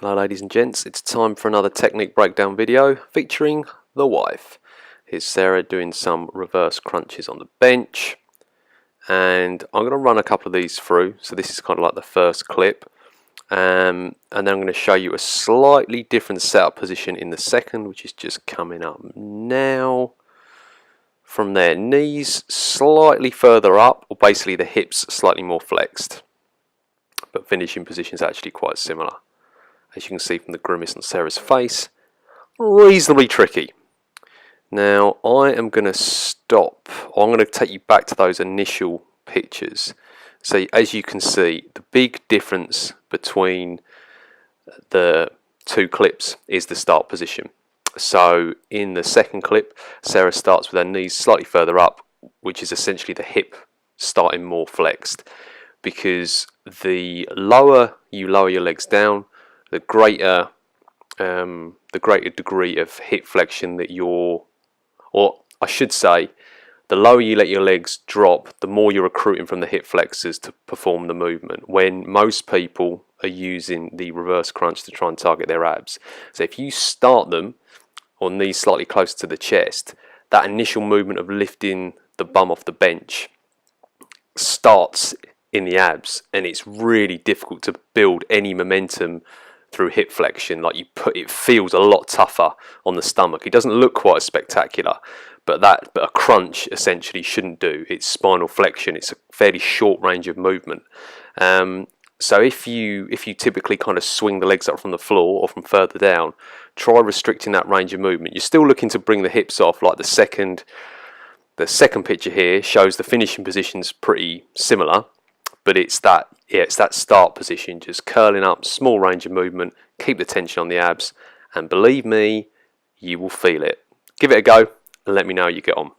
Hello ladies and gents, it's time for another technique breakdown video featuring the wife. Here's Sarah doing some reverse crunches on the bench, and I'm going to run a couple of these through. So this is kind of like the first clip, and then I'm going to show you a slightly different setup position in the second, which is just coming up now. From there, knees slightly further up, or basically the hips slightly more flexed, but finishing position is actually quite similar. As you can see from the grimace on Sarah's face, reasonably tricky. Now I am going to stop. I'm going to take you back to those initial pictures. So as you can see, the big difference between the two clips is the start position. So in the second clip, Sarah starts with her knees slightly further up, which is essentially the hip starting more flexed, because the lower you lower your legs down, the greater degree of hip flexion that you're, or I should say, the lower you let your legs drop, the more you're recruiting from the hip flexors to perform the movement, when most people are using the reverse crunch to try and target their abs. So if you start them on knees slightly closer to the chest, that initial movement of lifting the bum off the bench starts in the abs, and it's really difficult to build any momentum through hip flexion. Like it feels a lot tougher on the stomach. It doesn't look quite as spectacular, but a crunch essentially shouldn't do. It's spinal flexion. It's a fairly short range of movement. So if you typically kind of swing the legs up from the floor or from further down, try restricting that range of movement. You're still looking to bring the hips off. Like the second picture here shows the finishing position's pretty similar, but it's that start position, just curling up, small range of movement, keep the tension on the abs, and believe me, you will feel it. Give it a go and let me know how you get on.